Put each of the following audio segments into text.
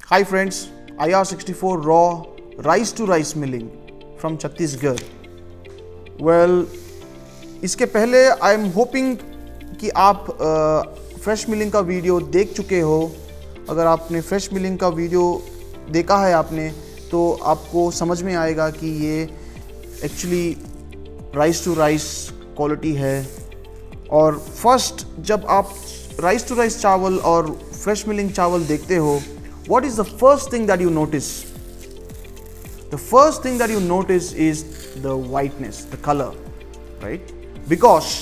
Hi friends, IR64 raw rice to rice milling from Chhattisgarh. Well, इसके पहले I am hoping कि आप fresh milling का video देख चुके हो. अगर आपने फ्रेश मिलिंग का वीडियो देखा है आपने तो आपको समझ में आएगा कि ये actually rice to rice quality है. और फर्स्ट जब आप राइस टू राइस चावल और फ्रेश मिलिंग चावल देखते हो, what is the first thing that you notice? The first thing that you notice is the whiteness, the color, right? Because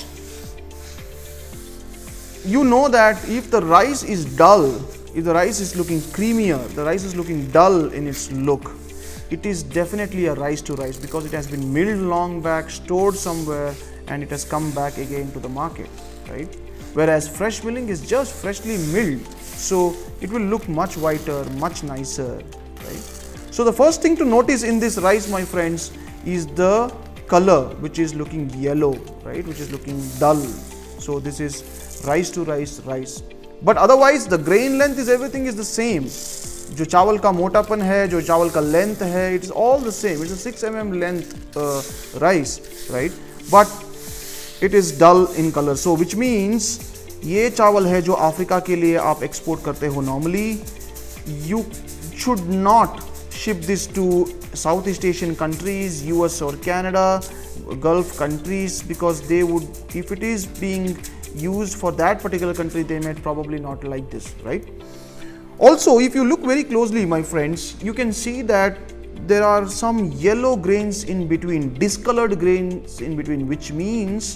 you know that if the rice is dull, if the rice is looking creamier, the rice is looking dull in its look, it is definitely a rice to rice because it has been milled long back, stored somewhere, and it has come back again to the market, right? Whereas fresh milling is just freshly milled, so it will look much whiter, much nicer, right? So the first thing to notice in this rice, my friends, is the color, which is looking yellow, right? Which is looking dull. So this is rice to rice rice. But otherwise the grain length is everything is the same. जो चावल का मोटापन है, जो चावल का length है, it is all the same. It's a 6 mm length rice, right? But it is dull in color. So which means ये चावल है जो अफ्रीका के लिए आप एक्सपोर्ट करते हो normally. You should not ship this to South East Asian countries, US और Canada, Gulf countries, because they would, if it is being used for that particular country, they may probably not like this, right? Also, if you look very closely, my friends, you can see that there are some yellow grains in between, discolored grains in between, which means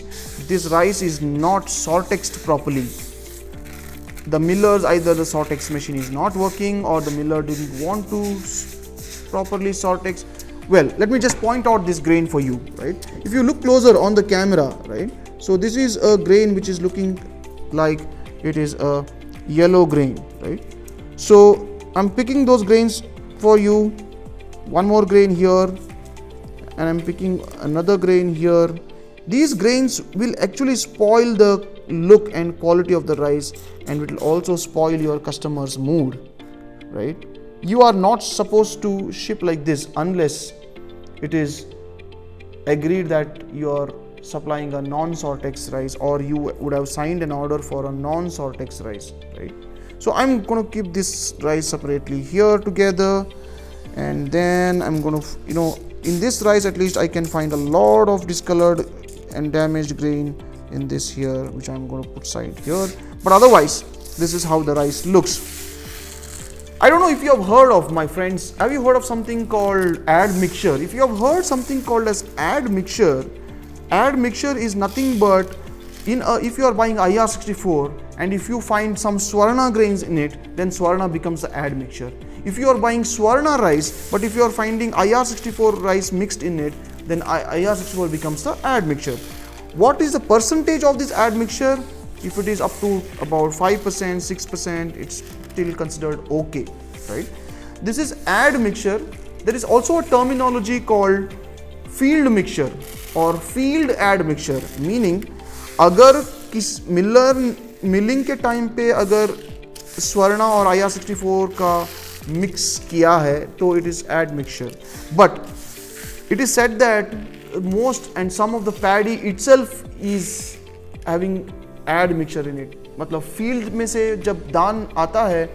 this rice is not sortexed properly. The millers, either the sortex machine is not working or the miller didn't want to properly sortex. Well, let me just point out this grain for you, right? If you look closer on the camera, right? So this is a grain which is looking like it is a yellow grain, right? So I'm picking those grains for you. One more grain here, and I'm picking another grain here. These grains will actually spoil the look and quality of the rice, and it will also spoil your customer's mood, right? You are not supposed to ship like this unless it is agreed that you are supplying a non-sortex rice, or you would have signed an order for a non-sortex rice, right? So I'm going to keep this rice separately here together, and then I'm going to, in this rice at least I can find a lot of discolored and damaged grain in this here, which I'm going to put side here. But otherwise, this is how the rice looks. I don't know if you have heard of, my friends, have you heard of something called admixture? If you have heard something called as admixture is nothing but, if you are buying IR64 and if you find some Swarna grains in it, then Swarna becomes the admixture. If you are buying Swarna rice, but if you are finding IR64 rice mixed in it, then IR64 becomes the admixture. What is the percentage of this admixture? If it is up to about 5%, 6%, it's still considered okay, right? This is admixture. There is also a terminology called field mixture और field admixture, meaning अगर किस milling के time पे अगर स्वर्णा और IR64 का mix किया है तो it is admixture. But it is said that most and some of the paddy itself is having admixture in it. मतलब फील्ड में से जब दान आता है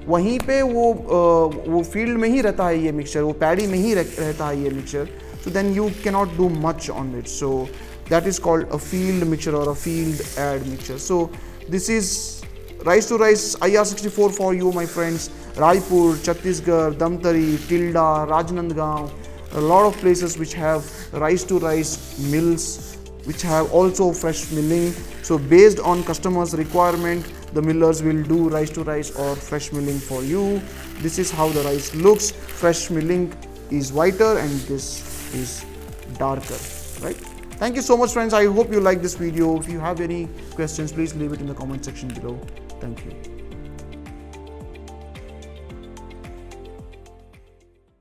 वहीं पे वो फील्ड में ही रहता है ये मिक्सचर, वो पैडी में ही रहता है ये mixture. So then you cannot do much on it. So that is called a field mixture or a field admixture. So this is rice to rice IR64 for you, my friends. Raipur, Chhattisgarh, Damtari, Tilda, Rajnandgaon, a lot of places which have rice to rice mills, which have also fresh milling. So based on customers' requirement, the millers will do rice to rice or fresh milling for you. This is how the rice looks. Fresh milling is whiter and this is darker, right? Thank you so much, friends. I hope you like this video. If you have any questions, please leave it in the comment section below. Thank you.